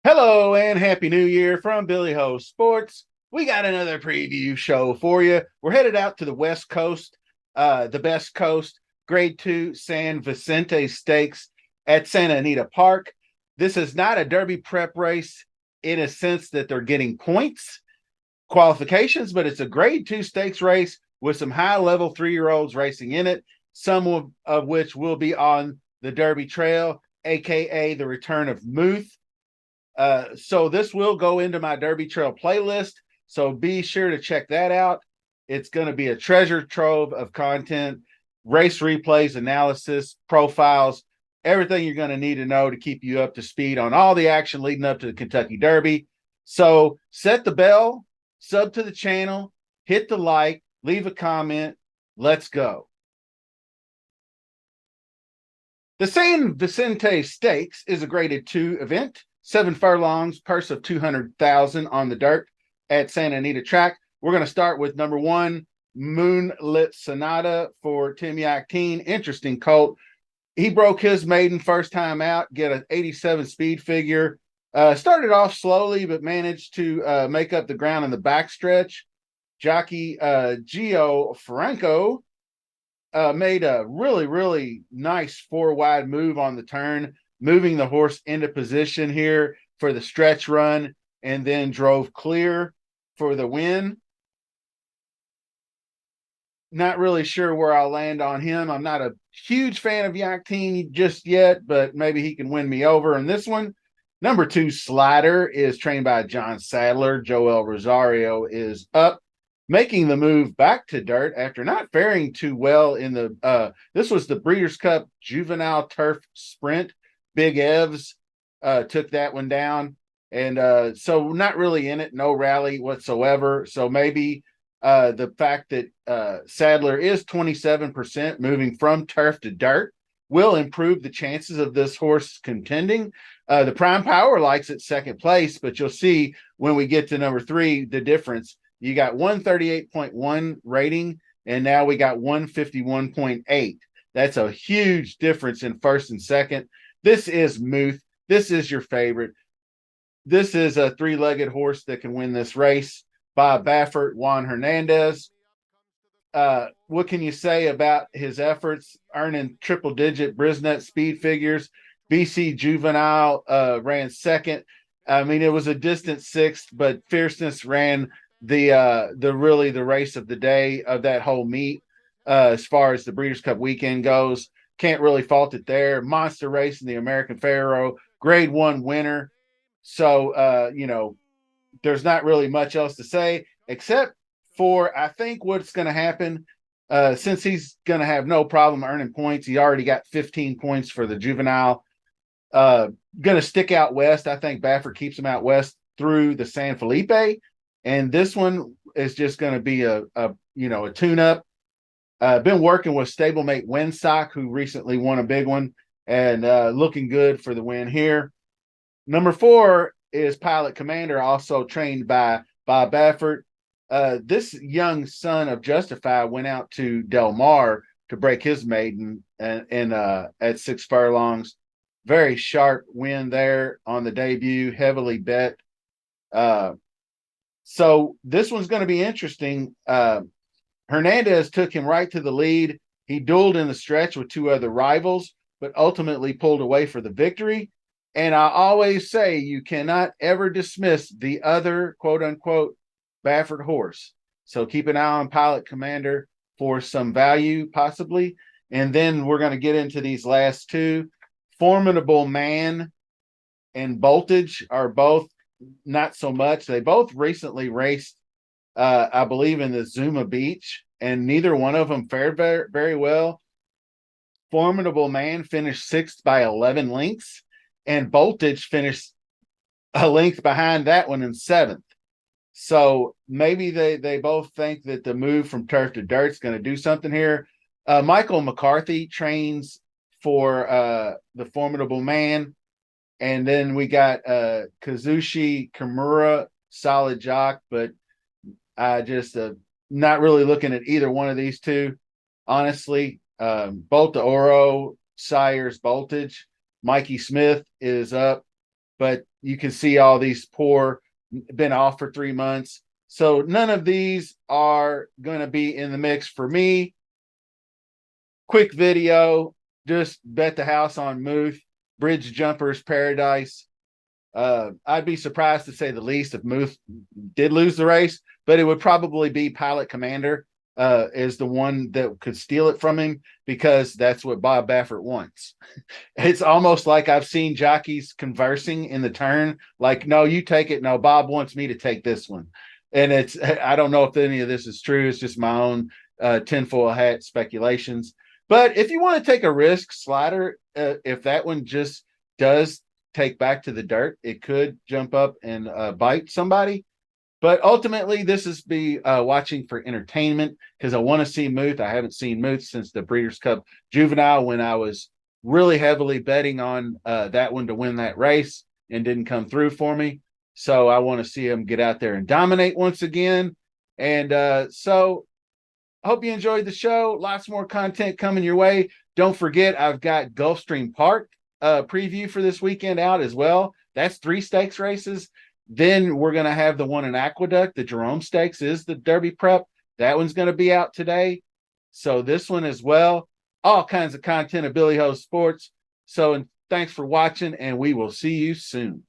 Hello and happy new year from Billy Ho Sports. We got another preview show for you. We're headed out to the West Coast, the best coast, grade 2 San Vicente Stakes at Santa Anita Park. This is not a Derby prep race in a sense that they're getting points qualifications, but it's a grade 2 stakes race with some high level 3-year-olds racing in it, some of which will be on the Derby Trail, aka the return of Muth. So this will go into my Derby Trail playlist. So be sure to check that out. It's going to be a treasure trove of content, race replays, analysis, profiles, everything you're going to need to know to keep you up to speed on all the action leading up to the Kentucky Derby. So set the bell, sub to the channel, hit the like, leave a comment. Let's go. The San Vicente Stakes is a graded 2 event. 7 furlongs, purse of 200,000 on the dirt at Santa Anita track. We're going to start with number 1, Moonlit Sonata for Tim Yakteen. Interesting colt. He broke his maiden first time out, get an 87 speed figure. Started off slowly, but managed to make up the ground in the backstretch. Jockey Gio Franco made a really, really nice 4-wide move on the turn, moving the horse into position here for the stretch run, and then drove clear for the win. Not really sure where I'll land on him. I'm not a huge fan of Yakteen just yet, but maybe he can win me over in this one. Number 2, Slider, is trained by John Sadler. Joel Rosario is up, making the move back to dirt after not faring too well in the this was the Breeders' Cup Juvenile Turf Sprint. Big Evs took that one down, and so not really in it, no rally whatsoever. So maybe the fact that Sadler is 27% moving from turf to dirt will improve the chances of this horse contending. The Prime Power likes it second place, but you'll see when we get to number 3 the difference. You got 138.1 rating, and now we got 151.8. That's a huge difference in first and second. This is Muth. This is your favorite. This is a 3-legged horse that can win this race. Bob Baffert, Juan Hernandez. What can you say about his efforts earning triple-digit Brisnet speed figures? BC Juvenile ran second. I mean, it was a distant 6th, but Fierceness ran the race of the day of that whole meet. As far as the Breeders' Cup weekend goes, can't really fault it there. Monster race in the American Pharaoh, grade 1 winner. So there's not really much else to say except for I think what's going to happen, since he's going to have no problem earning points. He already got 15 points for the juvenile. Going to stick out west. I think Baffert keeps him out west through the San Felipe, and this one is just going to be a tune-up. Been working with stablemate Windsock, who recently won a big one, and looking good for the win here. Number 4 is Pilot Commander, also trained by Bob Baffert. This young son of Justify went out to Del Mar to break his maiden and at 6 furlongs. Very sharp win there on the debut, heavily bet. So this one's going to be interesting. Hernandez took him right to the lead. He dueled in the stretch with 2 other rivals, but ultimately pulled away for the victory. And I always say you cannot ever dismiss the other quote-unquote Baffert horse. So keep an eye on Pilot Commander for some value, possibly. And then we're going to get into these last 2. Formidable Man and Voltage are both not so much. They both recently raced, I believe, in the Zuma Beach, and neither one of them fared very, very well. Formidable Man finished 6th by 11 lengths, and Voltage finished a length behind that one in 7th. So maybe they both think that the move from turf to dirt is going to do something here. Michael McCarthy trains for the Formidable Man. And then we got Kazushi Kimura, solid jock, but I just not really looking at either one of these two, honestly. Bolt the Oro, Sires Voltage, Mikey Smith is up, but you can see all these poor, been off for 3 months. So none of these are going to be in the mix for me. Quick video, just bet the house on Muth, Bridge Jumpers Paradise. I'd be surprised to say the least if Muth did lose the race, but it would probably be Pilot Commander is the one that could steal it from him because that's what Bob Baffert wants. It's almost like I've seen jockeys conversing in the turn, like, no, you take it. No, Bob wants me to take this one. And I don't know if any of this is true. It's just my own tinfoil hat speculations. But if you want to take a risk, Slider, if that one just does take back to the dirt, it could jump up and bite somebody. But ultimately, this is be watching for entertainment because I want to see Muth. I haven't seen Muth since the Breeders' Cup Juvenile when I was really heavily betting on that one to win that race and didn't come through for me. So I want to see him get out there and dominate once again. And so I hope you enjoyed the show. Lots more content coming your way. Don't forget, I've got Gulfstream Park preview for this weekend out as well. That's 3 stakes races. Then we're going to have the one in Aqueduct. The Jerome Stakes is the Derby Prep. That one's going to be out today. So this one as well. All kinds of content of Billy Ho Sports. So thanks for watching, and we will see you soon.